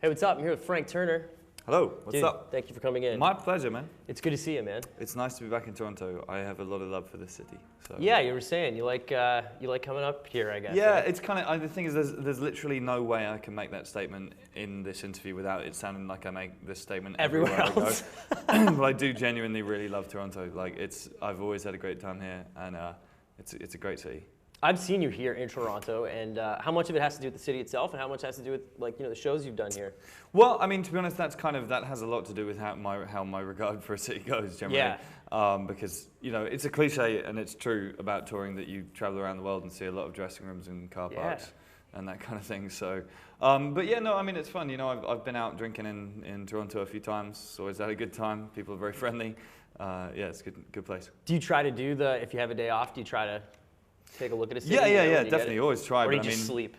Hey, what's up? I'm here with Frank Turner. Hello, what's Dude, up? Thank you for coming in. My pleasure, man. It's good to see you, man. It's nice to be back in Toronto. I have a lot of love for this city. So. Yeah, you were saying you like coming up here, I guess. Yeah, right? it's kind of. The thing is, there's literally no way I can make that statement in this interview without it sounding like I make this statement everywhere else. I go. But I do genuinely really love Toronto. Like I've always had a great time here, and it's a great city. I've seen you here in Toronto, and how much of it has to do with the city itself, and how much has to do with the shows you've done here? Well, I mean, to be honest, that has a lot to do with how my regard for a city goes generally. Yeah. Because it's a cliche and it's true about touring that you travel around the world and see a lot of dressing rooms and car parks and that kind of thing. So, but yeah, no, I mean it's fun. I've been out drinking in Toronto a few times. Always had a good time. People are very friendly. Yeah, it's a good place. Do you try to do if you have a day off? Do you try to take a look at a city? Yeah, definitely. Always try. Or do you just sleep?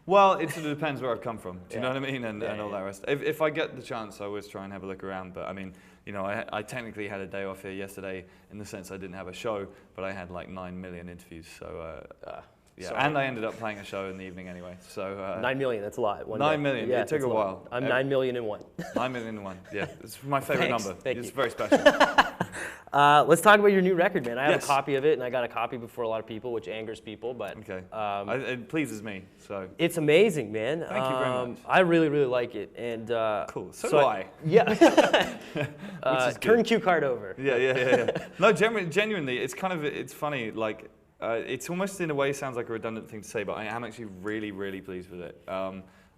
Well, it sort of depends where I've come from. Do you know what I mean? And all yeah. that rest. If I get the chance, I always try and have a look around. But I mean, I technically had a day off here yesterday in the sense I didn't have a show, but I had like 9 million interviews. So yeah, sorry. and I ended up playing a show in the evening anyway. So 9 million, that's a lot. 9 million. Yeah, it took a while. I'm 9 million and one. 9 million and one. Yeah, it's my favorite number. Thank it's you. very special. Let's talk about your new record, man. I have Yes. a copy of it, and I got a copy before a lot of people, which angers people, but Okay. It pleases me. So it's amazing, man. Thank you very much. I really, really like it, and cool. So do I. Yeah. Turn cue card over. Yeah. No, genuinely, it's funny. Like, it's almost in a way sounds like a redundant thing to say, but I am actually really, really pleased with it.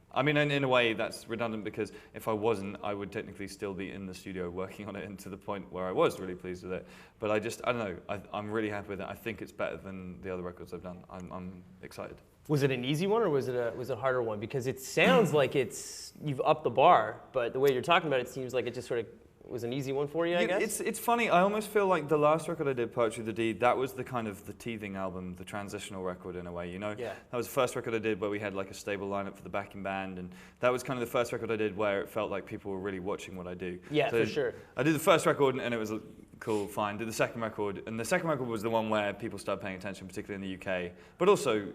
I mean, in a way that's redundant because if I wasn't, I would technically still be in the studio working on it, and to the point where I was really pleased with it. But I don't know. I'm really happy with it. I think it's better than the other records I've done. I'm excited. Was it an easy one, or was it a harder one? Because it sounds like you've upped the bar, but the way you're talking about it seems like it just sort of was an easy one for you, I guess? It's funny. I almost feel like the last record I did, Poetry the Deed, that was the kind of the teething album, the transitional record in a way, Yeah. That was the first record I did where we had like a stable lineup for the backing band, and that was kind of the first record I did where it felt like people were really watching what I do. Yeah, so for sure. I did the first record and it was cool, fine. Did the second record, and the second record was the one where people started paying attention, particularly in the UK, but also,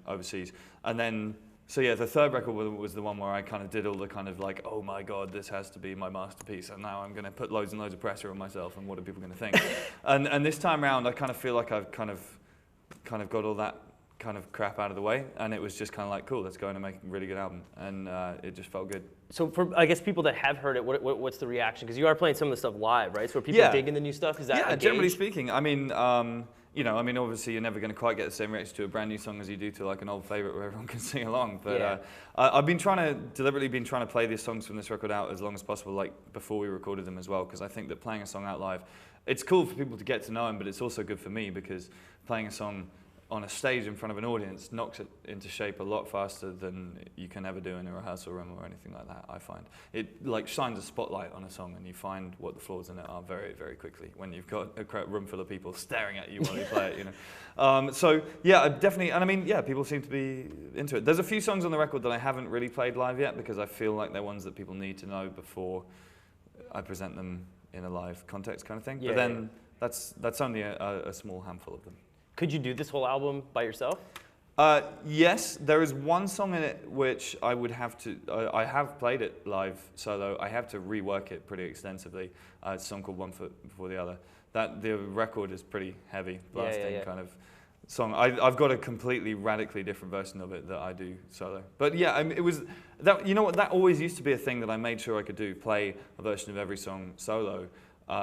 overseas. And then so yeah, the third record was the one where I kind of did all the kind of like, oh my God, this has to be my masterpiece, and now I'm going to put loads and loads of pressure on myself, and what are people going to think? and this time around, I kind of feel like I've kind of got all that kind of crap out of the way, and it was just kind of like, cool, let's go and make a really good album, and it just felt good. So for, I guess, people that have heard it, what's the reaction? Because you are playing some of the stuff live, right? So are people digging the new stuff? Is that yeah, generally speaking. I mean, obviously you're never going to quite get the same reaction to a brand new song as you do to like an old favorite where everyone can sing along. But I've been deliberately trying to play these songs from this record out as long as possible, like before we recorded them as well, because I think that playing a song out live, it's cool for people to get to know them, but it's also good for me because playing a song on a stage in front of an audience knocks it into shape a lot faster than you can ever do in a rehearsal room or anything like that, I find. It like shines a spotlight on a song and you find what the flaws in it are very, very quickly when you've got a room full of people staring at you while you play it, So yeah, definitely, and I mean, yeah, people seem to be into it. There's a few songs on the record that I haven't really played live yet because I feel like they're ones that people need to know before I present them in a live context kind of thing. But then that's only a small handful of them. Could you do this whole album by yourself? Yes, there is one song in it which I would have to, I have played it live solo, I have to rework it pretty extensively. It's a song called One Foot Before the Other. The record is pretty heavy, blasting kind of song. I've got a completely radically different version of it that I do solo. But yeah, it was, that, you know what, that always used to be a thing that I made sure I could do, play a version of every song solo.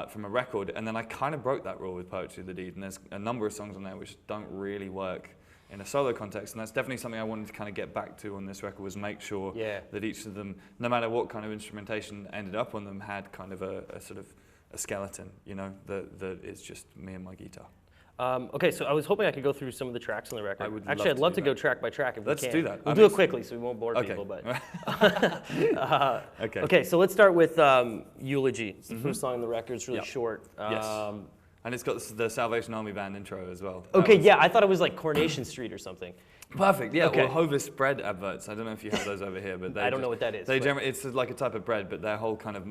From a record, and then I kind of broke that rule with Poetry the Deed, and there's a number of songs on there which don't really work in a solo context, and that's definitely something I wanted to kind of get back to on this record, was make sure that each of them, no matter what kind of instrumentation ended up on them, had kind of a sort of a skeleton, that it's just me and my guitar. Okay, so I was hoping I could go through some of the tracks on the record. I'd love to go track by track if we can. Let's do that. We'll do it quickly so we won't bore people. But okay, so let's start with Eulogy. It's the first song on the record. It's really short. Yes. And it's got the Salvation Army Band intro as well. Okay, I thought it was like Coronation Street or something. Perfect, yeah. Okay. Or Hovis bread adverts. I don't know if you have those over here, but I don't know what that is. It's like a type of bread, but their whole kind of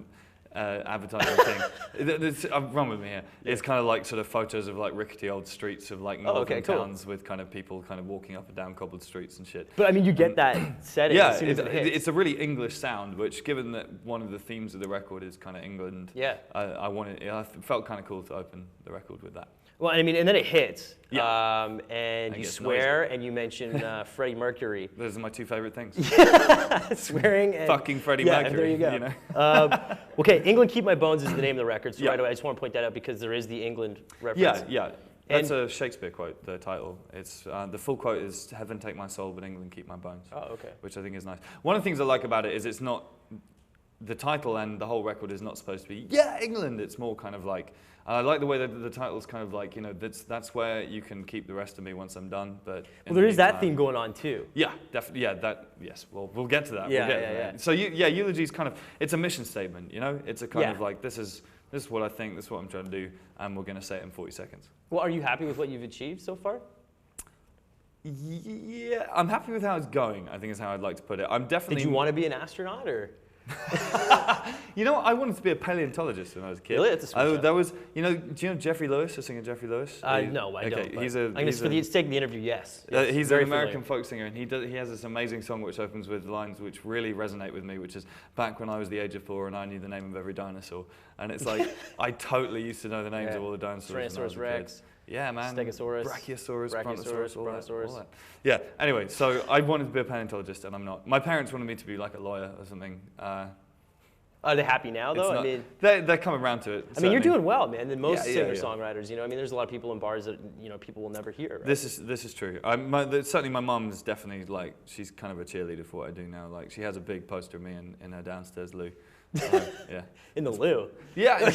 advertising thing. Run with me here. Yeah. It's kind of like sort of photos of like rickety old streets of like northern towns with kind of people kind of walking up and down cobbled streets and shit. But I mean, you get that setting as soon as it hits. It's a really English sound, which given that one of the themes of the record is kind of England, I felt kind of cool to open the record with that. Well, I mean, and then it hits, and you swear, and you mention Freddie Mercury. Those are my two favorite things. Swearing and... Fucking Freddie Mercury. There you go. Okay, England Keep My Bones is the name of the record, so right away I just want to point that out because there is the England reference. Yeah. That's a Shakespeare quote, the title. It's the full quote is, "Heaven take my soul, but England keep my bones." Oh, okay. Which I think is nice. One of the things I like about it is it's not, the title and the whole record is not supposed to be, England. It's more kind of like, I like the way that the title's kind of like, that's where you can keep the rest of me once I'm done. But well, there is that theme going on too. Yeah, definitely. Yeah, yes. Well, we'll get to that. Yeah. So eulogy is kind of, it's a mission statement. It's a kind of like, this is what I think. This is what I'm trying to do, and we're going to say it in 40 seconds. Well, are you happy with what you've achieved so far? Yeah, I'm happy with how it's going, I think is how I'd like to put it. I'm definitely... Did you want to be an astronaut, or...? I wanted to be a paleontologist when I was a kid. Really? That's a switch that was, do you know Jeffrey Lewis, the singer Jeffrey Lewis? No, I don't. For the sake of the interview, yes. He's an American folk singer, and he has this amazing song which opens with lines which really resonate with me, which is, "Back when I was the age of 4 and I knew the name of every dinosaur." And it's like, I totally used to know the names of all the dinosaurs. Tyrannosaurus Rex. Yeah, man. Stegosaurus. Brachiosaurus, Brontosaurus. all that. Yeah, anyway, so I wanted to be a paleontologist, and I'm not. My parents wanted me to be like a lawyer or something. Are they happy now, though? I mean, they're coming around to it. I mean, you're doing well, man. Than most singer-songwriters, I mean, there's a lot of people in bars that people will never hear. Right? This is true. Certainly, my mum is definitely like, she's kind of a cheerleader for what I do now. Like, she has a big poster of me in her downstairs loo. Yeah. In the loo. Yeah.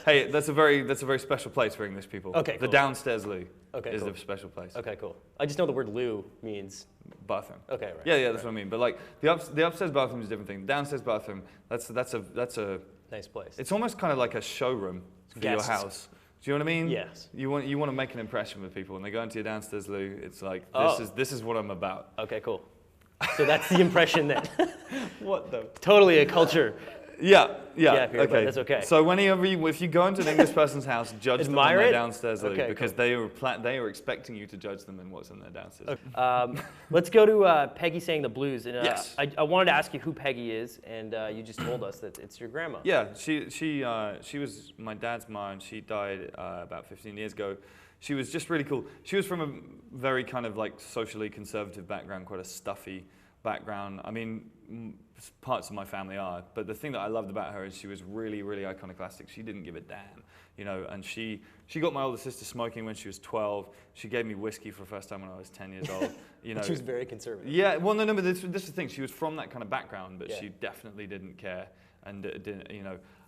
Hey, that's a very special place for English people. Okay. Cool. The downstairs loo. Okay. Is the special place. Okay. Cool. I just know the word loo means bathroom. Okay. Right. Yeah. That's what I mean. But like the upstairs bathroom is a different thing. The downstairs bathroom. That's a nice place. It's almost kind of like a showroom for your house. Do you know what I mean? Yes. You want to make an impression with people, and they go into your downstairs loo. It's like this is what I'm about. Okay. Cool. So that's the impression then. What the? Totally a culture. Yeah, okay. That's okay. So if you go into an English person's house, judge them on their downstairs loo, because they are expecting you to judge them in what's in their downstairs. Okay. Let's go to Peggy Sang the Blues. And, yes. I wanted to ask you who Peggy is, and you just told us that it's your grandma. Yeah, she was my dad's mom. She died about 15 years ago. She was just really cool. She was from a very kind of like socially conservative background, quite a stuffy background. I mean, parts of my family are, but the thing that I loved about her is she was really, really iconoclastic. She didn't give a damn, and she got my older sister smoking when she was 12. She gave me whiskey for the first time when I was 10 years old. She was very conservative. Yeah, well, no, but this is the thing. She was from that kind of background, but she definitely didn't care, and didn't,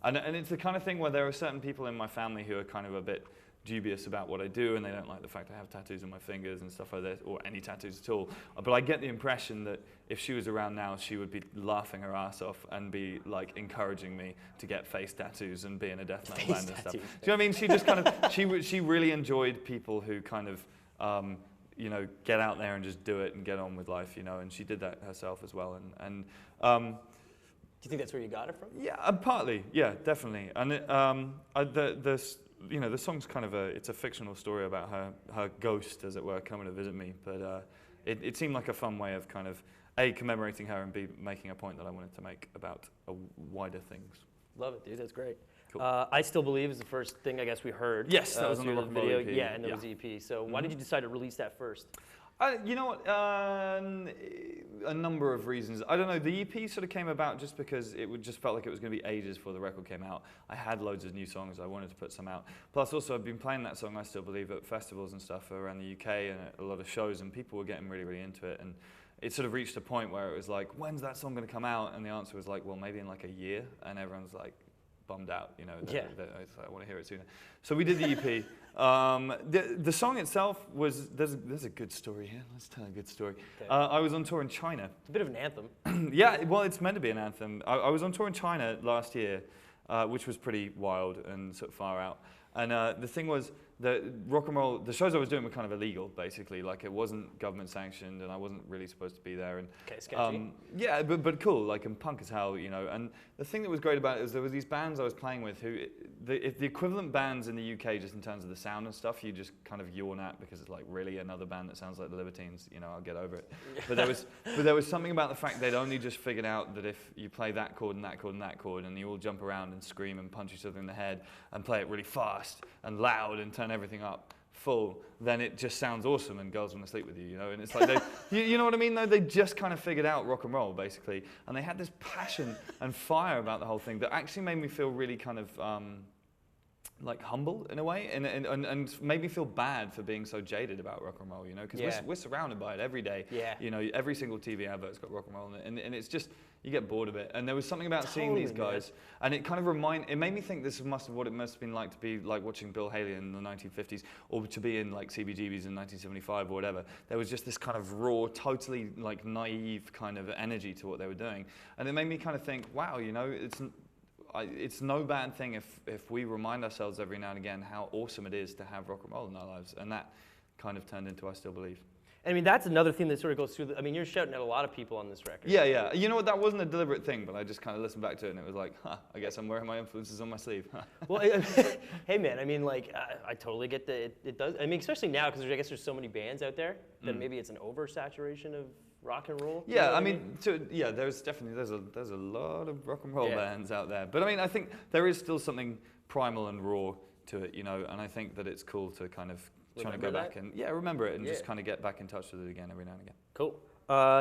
and it's the kind of thing where there are certain people in my family who are kind of a bit dubious about what I do, and they don't like the fact I have tattoos on my fingers and stuff like that, or any tattoos at all. But I get the impression that if she was around now, she would be laughing her ass off and be like encouraging me to get face tattoos and be in a death metal band and stuff. Do you know what I mean? She just kind of she really enjoyed people who kind of get out there and just do it and get on with life, and she did that herself as well. And do you think that's where you got it from? Yeah, partly. Yeah, definitely. And the song's kind of it's a fictional story about her ghost, as it were, coming to visit me. But it seemed like a fun way of kind of A, commemorating her, and B, making a point that I wanted to make about wider things. Love it, dude. That's great. Cool. I Still Believe is the first thing I guess we heard. Yes, that was on the rock video. EP. Yeah, and that was the EP. So why did you decide to release that first? You know what? A number of reasons. I don't know. The EP sort of came about just because just felt like it was going to be ages before the record came out. I had loads of new songs. I wanted to put some out. Plus, also, I've been playing that song, I Still Believe, at festivals and stuff around the UK and at a lot of shows, and people were getting really, really into it. And it sort of reached a point where it was like, when's that song going to come out? And the answer was like, well, maybe in like a year. And everyone's like, bummed out, I want to hear it sooner. So we did the EP. The song itself was, there's a good story here. Let's tell a good story. Okay. I was on tour in China. It's a bit of an anthem. Yeah, well, it's meant to be an anthem. I was on tour in China last year, which was pretty wild and sort of far out. And the thing was, the rock and roll, the shows I was doing were kind of illegal, basically. Like it wasn't government sanctioned, and I wasn't really supposed to be there. And Okay, sketchy. yeah, but cool, like and punk as hell, you know. And the thing that was great about it is there was these bands I was playing with who, the equivalent bands in the UK, just in terms of the sound and stuff, you just kind of yawn at because it's like really another band that sounds like the Libertines. You know, I'll get over it. But there was something about the fact they'd only just figured out that if you play that chord and that chord and that chord, and you all jump around and scream and punch each other in the head and play it really fast and loud and turn everything up full, then it just sounds awesome and girls want to sleep with you, you know. And it's like you know what I mean? Though they just kind of figured out rock and roll basically, and they had this passion and fire about the whole thing that actually made me feel really kind of like humble in a way, and made me feel bad for being so jaded about rock and roll, you know, because we're surrounded by it every day. Yeah. You know, every single TV advert's got rock and roll in it, and it's just, you get bored of it. And there was something about seeing these guys, and it kind of it made me think this must have been like to be like watching Bill Haley in the 1950s, or to be in like CBGB's in 1975 or whatever. There was just this kind of raw, totally like naive kind of energy to what they were doing, and it made me kind of think, wow, you know, it's no bad thing if we remind ourselves every now and again how awesome it is to have rock and roll in our lives, and that kind of turned into I Still Believe. I mean, that's another thing that sort of goes through. I mean, you're shouting at a lot of people on this record. Yeah, yeah. You know what? That wasn't a deliberate thing, but I just kind of listened back to it, and it was like, huh, I guess I'm wearing my influences on my sleeve. Well, hey man, I mean, like, I totally get that it does. I mean, especially now, because I guess there's so many bands out there that maybe it's an oversaturation of rock and roll. Yeah, I mean, there's definitely there's a lot of rock and roll bands out there, but I mean, I think there is still something primal and raw to it, you know, and I think that it's cool to kind of trying to go back and remember it and just kind of get back in touch with it again every now and again. Cool.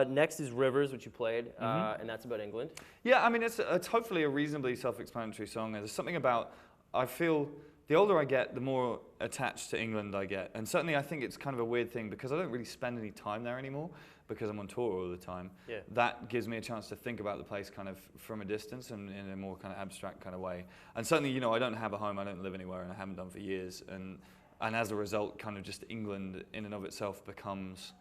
Next is Rivers, which you played, and that's about England. Yeah, I mean, it's hopefully a reasonably self-explanatory song. There's something about, I feel, the older I get, the more attached to England I get. And certainly I think it's kind of a weird thing because I don't really spend any time there anymore because I'm on tour all the time. Yeah. That gives me a chance to think about the place kind of from a distance and in a more kind of abstract kind of way. And certainly, you know, I don't have a home, I don't live anywhere, and I haven't done for years. And as a result, kind of just England in and of itself becomes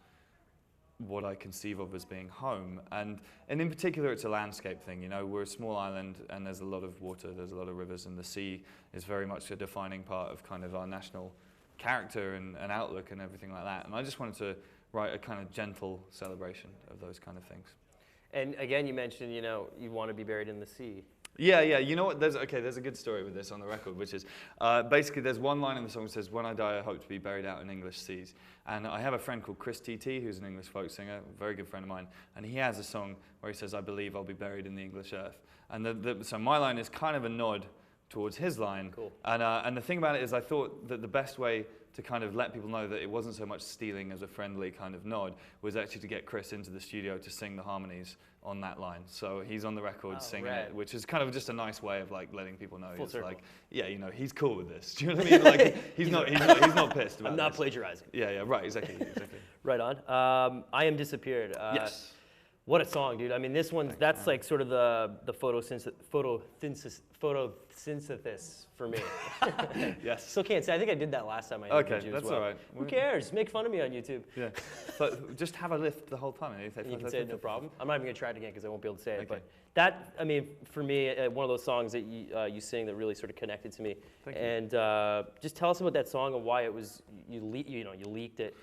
what I conceive of as being home. And in particular, it's a landscape thing. You know, we're a small island and there's a lot of water, there's a lot of rivers, and the sea is very much a defining part of kind of our national character and outlook and everything like that. And I just wanted to write a kind of gentle celebration of those kind of things. And again, you mentioned, you know, you want to be buried in the sea. Yeah, yeah. You know what? There's a good story with this on the record, which is basically there's one line in the song that says, "When I die, I hope to be buried out in English seas." And I have a friend called Chris TT, who's an English folk singer, a very good friend of mine, and he has a song where he says, "I believe I'll be buried in the English earth." And so my line is kind of a nod towards his line. Cool. And the thing about it is I thought that the best way to kind of let people know that it wasn't so much stealing as a friendly kind of nod was actually to get Chris into the studio to sing the harmonies on that line. So he's on the record singing it, which is kind of just a nice way of like letting people know. Full circle. Like, yeah, you know, he's cool with this. Do you know what I mean? Like he's not pissed about it. I'm not plagiarizing. Yeah, yeah, right, exactly. Right on. I Am Disappeared. Yes. What a song, dude. I mean, this one's, that's like sort of the photosynthesis for me. Yes. Still can't say. I think I did that last time I interviewed you as well. That's all right. Who cares? Make fun of me on YouTube. Yeah. But just have a lift the whole time. And you can say it, no problem. I'm not even going to try it again because I won't be able to say it. But that, I mean, for me, one of those songs that you sing that really sort of connected to me. Thank you. And just tell us about that song and why it was, you leaked it.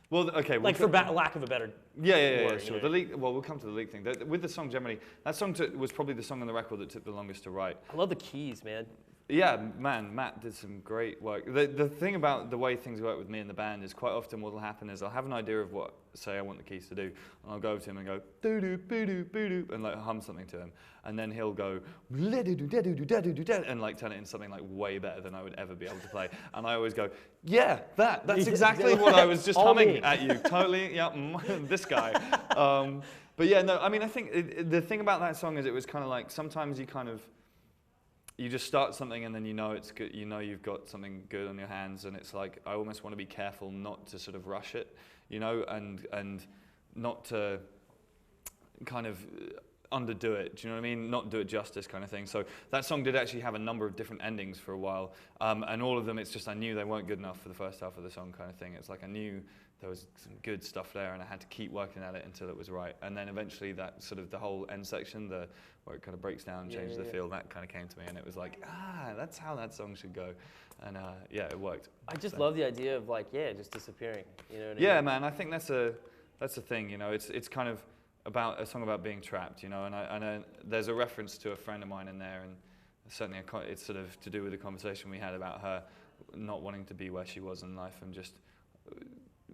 Well, okay. Like for lack of a better word, sure. The leak. Well, we'll come to the leak thing. With the song generally, that song was probably the song on the record that took the longest to write. I love the keys, man. Yeah, man, Matt did some great work. The thing about the way things work with me and the band is quite often what will happen is I'll have an idea of what, say, I want the keys to do, and I'll go over to him and go, doo-doo, boo-doo, boo-doo, and like hum something to him. And then he'll go, and like turn it into something like way better than I would ever be able to play. And I always go, yeah, that's exactly what I was just humming at you. Totally, yeah, this guy. But yeah, no, I mean, I think the thing about that song is it was kind of like sometimes you just start something and then you know it's good, you know you've got something good on your hands, and it's like I almost want to be careful not to sort of rush it, you know, and not to kind of underdo it. Do you know what I mean? Not do it justice, kind of thing. So that song did actually have a number of different endings for a while, and all of them, it's just I knew they weren't good enough for the first half of the song, kind of thing. It's like I knew there was some good stuff there, and I had to keep working at it until it was right. And then eventually, that sort of the whole end section, where it kind of breaks down and changes the feel, that kind of came to me, and it was like, that's how that song should go. And yeah, it worked. I just love the idea of like, just disappearing. You know what I yeah, mean? man. I think that's a thing. You know, it's kind of about a song about being trapped. You know, and there's a reference to a friend of mine in there, and certainly it's sort of to do with the conversation we had about her not wanting to be where she was in life and just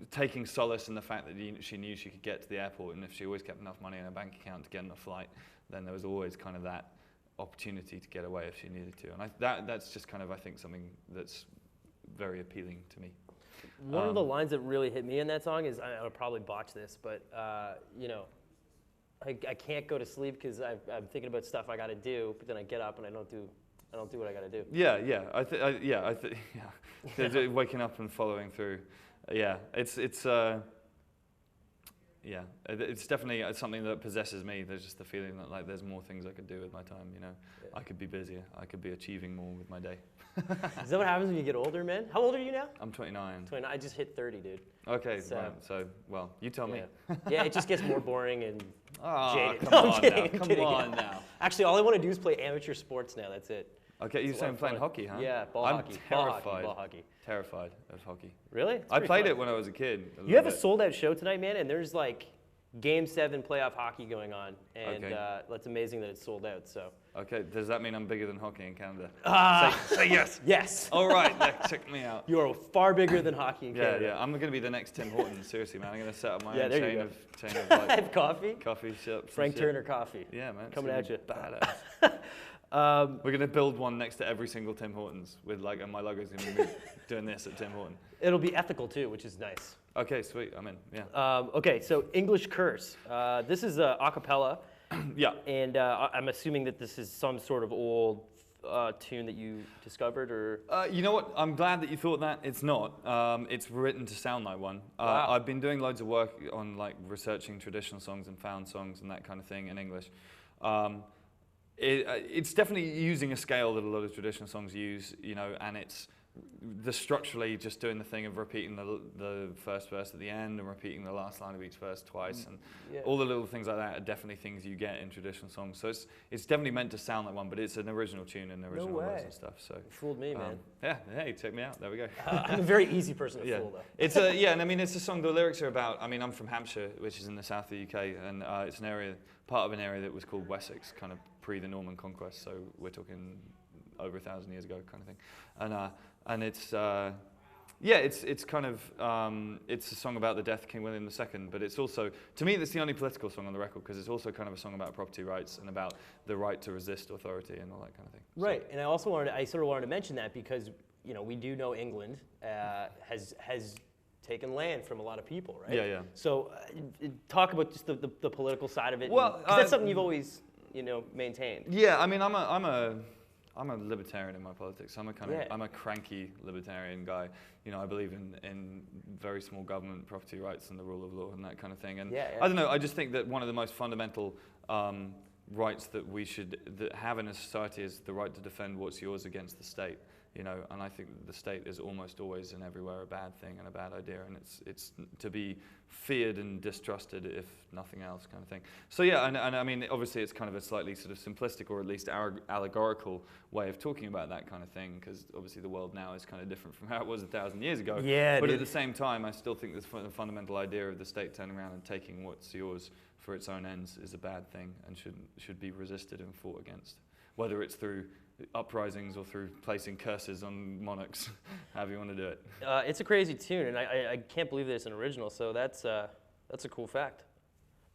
taking solace in the fact that she knew she could get to the airport, and if she always kept enough money in her bank account to get on a flight, then there was always kind of that opportunity to get away if she needed to. And that's just kind of, I think, something that's very appealing to me. One of the lines that really hit me in that song is, I'll probably botch this, but you know, I can't go to sleep because I'm thinking about stuff I got to do, but then I get up and I don't do what I got to do. Yeah. Waking up and following through. Yeah, it's definitely something that possesses me. There's just the feeling that like there's more things I could do with my time. You know, I could be busier. I could be achieving more with my day. Is that what happens when you get older, man? How old are you now? I'm 29. 29. I just hit 30, dude. Okay, so well, you tell me. Yeah, it just gets more boring and jaded. Come on now. Actually, all I want to do is play amateur sports now. That's it. Okay, you're saying playing hockey, huh? Yeah, hockey. Ball hockey. Terrified of hockey. Really? I played it when I was a kid. You have a sold-out show tonight, man, and there's like Game 7 playoff hockey going on, and that's amazing that it's sold out. So. Okay, does that mean I'm bigger than hockey in Canada? Say yes. Yes. All right, check me out. You are far bigger than hockey in Canada. Yeah. I'm going to be the next Tim Hortons. Seriously, man. I'm going to set up my own chain of like coffee shops. Frank Turner Coffee. Yeah, man. Coming at you. Badass. We're going to build one next to every single Tim Hortons with like, and my logo's going to be doing this at Tim Horton. It'll be ethical too, which is nice. Okay, sweet. I'm in. Yeah. Okay, so English Curse. This is a cappella. Yeah. And I'm assuming that this is some sort of old tune that you discovered, or? You know what? I'm glad that you thought that. It's not. It's written to sound like one. Wow. I've been doing loads of work on like researching traditional songs and found songs and that kind of thing in English. It's definitely using a scale that a lot of traditional songs use, you know, and it's structurally just doing the thing of repeating the first verse at the end and repeating the last line of each verse twice, and all the little things like that are definitely things you get in traditional songs. So it's definitely meant to sound like one, but it's an original tune and original words and stuff. So you fooled me, man. Yeah, hey, check me out. There we go. I'm a very easy person to fool, though. It's and I mean it's a song. The lyrics are about. I mean, I'm from Hampshire, which is in the south of the UK, and it's an area, part of an area that was called Wessex, kind of pre the Norman conquest. So we're talking over 1,000 years ago, kind of thing, and it's it's kind of it's a song about the death of King William II, but it's also, to me, that's the only political song on the record, because it's also kind of a song about property rights and about the right to resist authority and all that kind of thing. Right, and I sort of wanted to mention that because, you know, we do know England has taken land from a lot of people, right? Yeah. So talk about just the political side of it. Well, because that's something you've always, you know, maintained. Yeah, I mean, I'm a libertarian in my politics. I'm a cranky libertarian guy. You know, I believe in very small government, property rights, and the rule of law and that kind of thing. And I don't know. I just think that one of the most fundamental rights that we should have in a society is the right to defend what's yours against the state. You know, and I think that the state is almost always and everywhere a bad thing and a bad idea, and it's to be feared and distrusted, if nothing else, kind of thing. So yeah, and I mean, obviously it's kind of a slightly sort of simplistic or at least allegorical way of talking about that kind of thing, because obviously the world now is kind of different from how it was 1,000 years ago. Yeah, but at the same time, I still think the fundamental idea of the state turning around and taking what's yours for its own ends is a bad thing and should be resisted and fought against, whether it's through uprisings or through placing curses on monarchs, however you want to do it. It's a crazy tune, and I can't believe that it's an original, so that's a cool fact.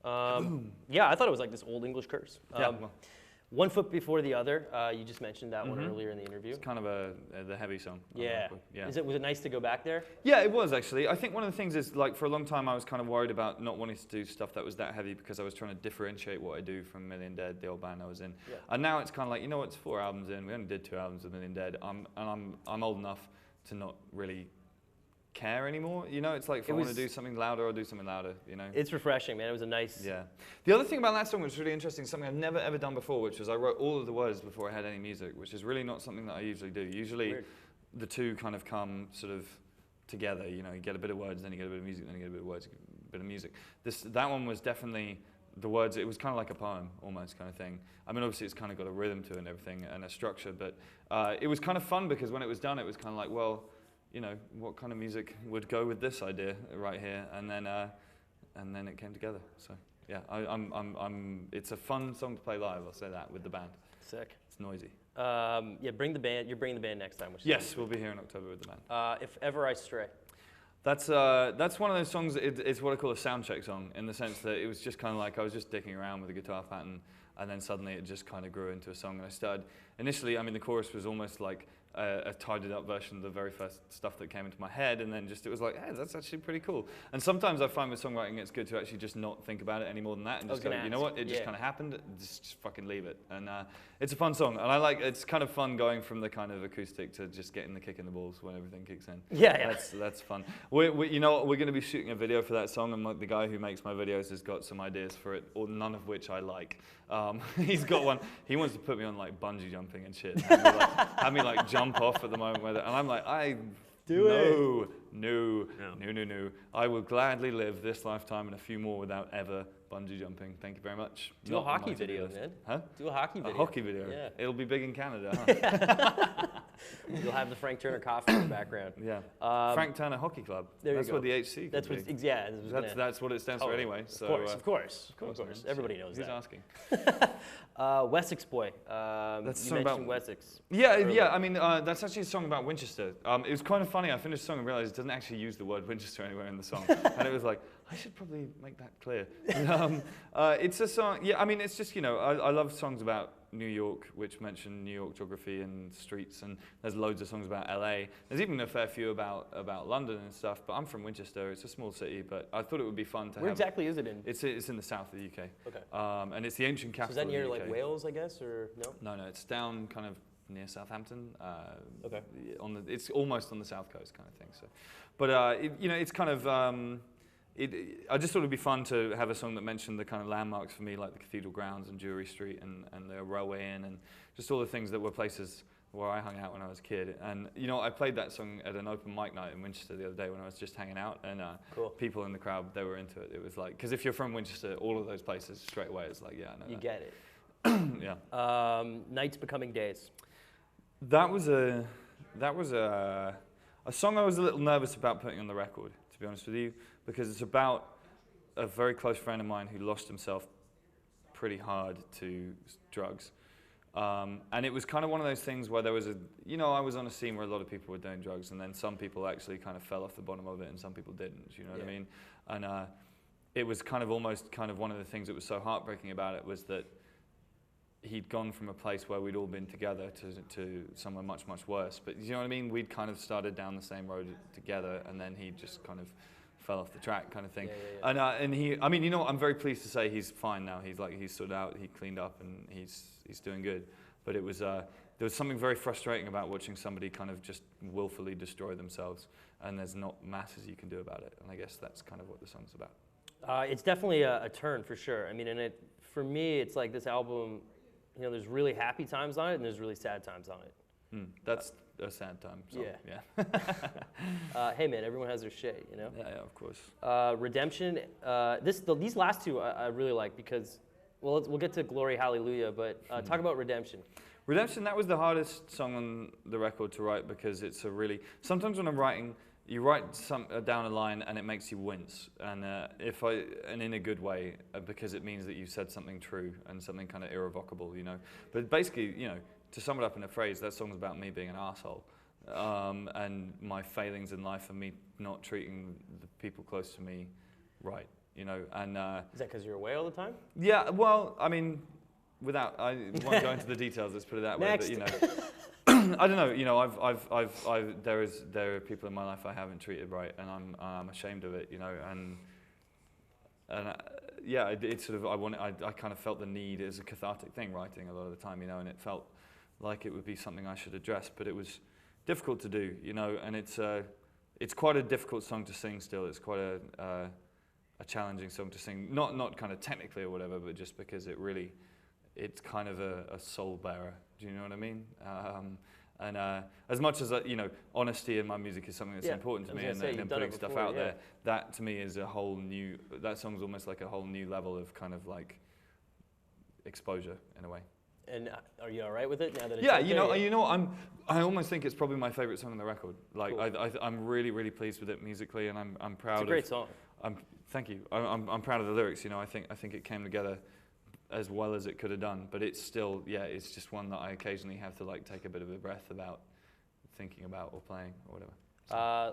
Yeah, I thought it was like this old English curse. One Foot Before the Other, you just mentioned that one earlier in the interview. It's kind of the heavy song. Yeah. Was it nice to go back there? Yeah, it was actually. I think one of the things is, like, for a long time I was kind of worried about not wanting to do stuff that was that heavy, because I was trying to differentiate what I do from Million Dead, the old band I was in. Yeah. And now it's kind of like, you know what, it's 4 albums in, we only did 2 albums with Million Dead, I'm old enough to not really care anymore. You know, it's like if I want to do something louder, I'll do something louder. You know, it's refreshing, man. It was a nice. Yeah. The other thing about that song was really interesting. Something I've never ever done before, which was I wrote all of the words before I had any music, which is really not something that I usually do. Usually, the two kind of come sort of together. You know, you get a bit of words, then you get a bit of music, then you get a bit of words, a bit of music. That one was definitely the words. It was kind of like a poem, almost kind of thing. I mean, obviously, it's kind of got a rhythm to it and everything, and a structure. But it was kind of fun because when it was done, it was kind of like, well, you know, what kind of music would go with this idea right here, and then it came together. So yeah, it's a fun song to play live. I'll say that with the band. Sick. It's noisy. Yeah, bring the band. You're bringing the band next time. Which yes, we'll be here in October with the band. If Ever I Stray. That's one of those songs. It's what I call a sound check song, in the sense that it was just kind of like I was just dicking around with a guitar pattern, and then suddenly it just kind of grew into a song. And I started initially. I mean, the chorus was almost like a tidied up version of the very first stuff that came into my head, and then just it was like, hey, that's actually pretty cool. And sometimes I find with songwriting it's good to actually just not think about it any more than that, and just go, you know what, it just kind of happened, just fucking leave it. And it's a fun song, and it's kind of fun going from the kind of acoustic to just getting the kick in the balls when everything kicks in. Yeah. That's fun. You know, we're going to be shooting a video for that song, and like the guy who makes my videos has got some ideas for it, or none of which I like. He's got one. He wants to put me on like bungee jumping and shit. Have me like jump off at the moment and I'm like, no. I will gladly live this lifetime and a few more without ever bungee jumping. Thank you very much. Do a hockey video, man. Huh? Do a hockey video. A hockey video. Yeah. It'll be big in Canada. Huh? You'll have the Frank Turner coffee in the background. Yeah. Frank Turner Hockey Club. That's what the HC. That's what. That's what it stands for anyway. So of course. Everybody knows Who's that. asking? Wessex Boy. That's you mentioned Wessex. Yeah. I mean, that's actually a song about Winchester. It was kind of funny. I finished the song and realized it doesn't actually use the word Winchester anywhere in the song, and it was like, I should probably make that clear. It's a song. Yeah, I mean, it's just, you know, I love songs about New York, which mention New York geography and streets, and there's loads of songs about LA. There's even a fair few about London and stuff, but I'm from Winchester. It's a small city, but I thought it would be fun to Where exactly is it in? It's in the south of the UK. Okay. And it's the ancient capital. So is that near of the UK. like Wales, I guess, or no? No, it's down kind of near Southampton. Okay. It's almost on the south coast kind of thing. So, but you know, it's kind of. I just thought it'd be fun to have a song that mentioned the kind of landmarks for me, like the Cathedral Grounds and Jewry Street and the Railway Inn, and just all the things that were places where I hung out when I was a kid. And you know, I played that song at an open mic night in Winchester the other day when I was just hanging out, and cool. People in the crowd, they were into it. It was like, because if you're from Winchester, all of those places straight away, it's like, yeah, I know. You get it. Yeah. Nights Becoming Days. That was a song I was a little nervous about putting on the record, to be honest with you, because it's about a very close friend of mine who lost himself pretty hard to drugs. And it was kind of one of those things where there was I was on a scene where a lot of people were doing drugs, and then some people actually kind of fell off the bottom of it and some people didn't, you know what I mean? And it was kind of almost kind of one of the things that was so heartbreaking about it was that he'd gone from a place where we'd all been together to somewhere much, much worse. But you know what I mean? We'd kind of started down the same road together, and then he just kind of fell off the track kind of thing. Yeah. And he, I mean, you know what, I'm very pleased to say he's fine now. He's stood out, he cleaned up, and he's doing good. But it was, there was something very frustrating about watching somebody kind of just willfully destroy themselves, and there's not masses you can do about it. And I guess that's kind of what the song's about. It's definitely a turn for sure. I mean, and for me, it's like this album, you know, there's really happy times on it and there's really sad times on it. That's a sad time. So, yeah. Hey man, everyone has their shit, you know? Yeah, of course. Redemption, these last two I really like because, well, we'll get to Glory Hallelujah, but talk about Redemption. Redemption, that was the hardest song on the record to write because it's sometimes when I'm writing, you write down a line and it makes you wince, and in a good way, because it means that you said something true and something kind of irrevocable, you know. But basically, you know, to sum it up in a phrase, that song's about me being an asshole, and my failings in life and me not treating the people close to me right, you know. And is that because you're away all the time? Yeah, well, I mean, I won't go into the details. Let's put it that way. But you know. I don't know. You know, there are people in my life I haven't treated right, and I'm ashamed of it. You know, yeah, it's sort of I kind of felt the need as a cathartic thing writing a lot of the time. You know, and it felt like it would be something I should address, but it was difficult to do. You know, and it's it's quite a difficult song to sing still. It's quite a challenging song to sing. Not kind of technically or whatever, but just because it's kind of a soul bearer. Do you know what I mean? And as much as honesty in my music is something that's important to me, and putting stuff out there, that to me is that song's almost like a whole new level of kind of like exposure in a way. And are you all right with it now that it's I almost think it's probably my favorite song on the record. Like cool. I'm really, really pleased with it musically, and I'm proud. It's a great song. Thank you. I'm proud of the lyrics. I think it came together as well as it could have done, but it's still, it's just one that I occasionally have to like take a bit of a breath about thinking about or playing or whatever.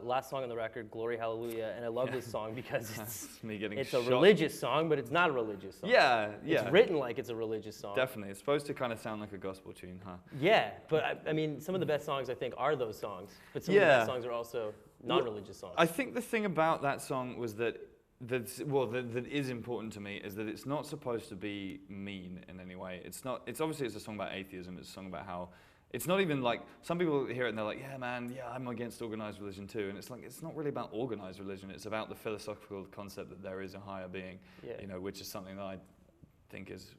Last song on the record, Glory Hallelujah, and I love this song because it's a shot. Religious song, but it's not a religious song. Yeah. It's written like it's a religious song. Definitely. It's supposed to kind of sound like a gospel tune, huh? Yeah, but I mean, some of the best songs I think are those songs, but some of the best songs are also non-religious songs. I think the thing about that song was that is important to me is that it's not supposed to be mean in any way. It's obviously it's a song about atheism. It's a song about how it's not even like, some people hear it and they're like, yeah man, I'm against organized religion too. And it's like, it's not really about organized religion. It's about the philosophical concept that there is a higher being, which is something that I think is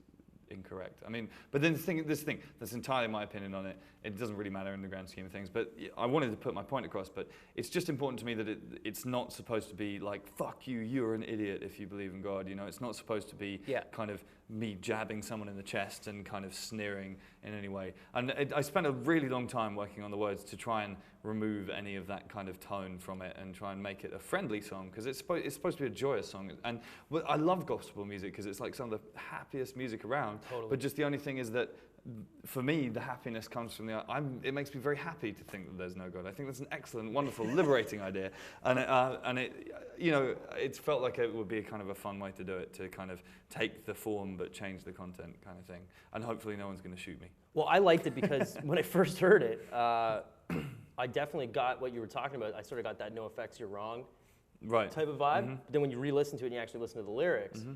incorrect. I mean, but then this thing, that's entirely my opinion on it. It doesn't really matter in the grand scheme of things, but I wanted to put my point across, but it's just important to me that it's not supposed to be like, fuck you, you're an idiot if you believe in God, it's not supposed to be kind of me jabbing someone in the chest and kind of sneering in any way. And I spent a really long time working on the words to try and remove any of that kind of tone from it and try and make it a friendly song, because it's supposed to be a joyous song. And I love gospel music because it's like some of the happiest music around. Totally. But just the only thing is that for me, the happiness comes from it makes me very happy to think that there's no God. I think that's an excellent, wonderful, liberating idea. And it felt like it would be kind of a fun way to do it, to kind of take the form but change the content kind of thing. And hopefully no one's going to shoot me. Well, I liked it because when I first heard it, I definitely got what you were talking about. I sort of got that "no effects, you're wrong" type of vibe. Mm-hmm. But then when you re-listen to it and you actually listen to the lyrics,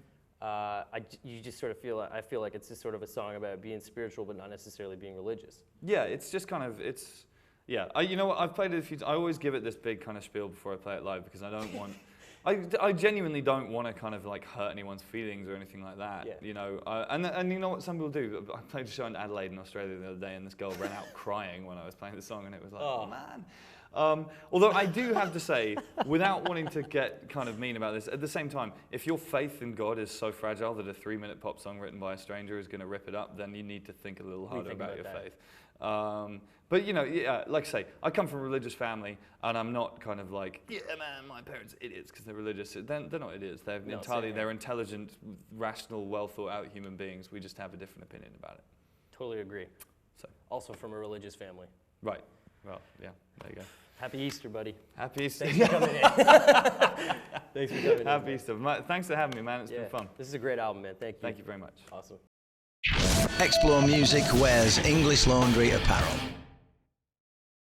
you just sort of I feel like it's just sort of a song about being spiritual but not necessarily being religious. Yeah, it's just kind of, I've played it a few times. I always give it this big kind of spiel before I play it live because I don't want, I genuinely don't want to kind of like hurt anyone's feelings or anything like that, and you know what some people do. I played a show in Adelaide in Australia the other day and this girl ran out crying when I was playing the song and it was like, oh man. Although I do have to say, without wanting to get kind of mean about this, at the same time, if your faith in God is so fragile that a 3-minute pop song written by a stranger is going to rip it up, then you need to think a little harder about your faith. But like I say, I come from a religious family, and I'm not kind of like, yeah man, my parents are idiots because they're religious. They're not idiots. They're intelligent, rational, well thought out human beings. We just have a different opinion about it. Totally agree. So also from a religious family. Right. Well, yeah, there you go. Happy Easter, buddy. Happy Easter. Thanks for coming in. Thanks for coming in. Happy Easter. Thanks for having me, man. It's been fun. This is a great album, man. Thank you. Thank you very much. Awesome. Explore Music wears English Laundry apparel.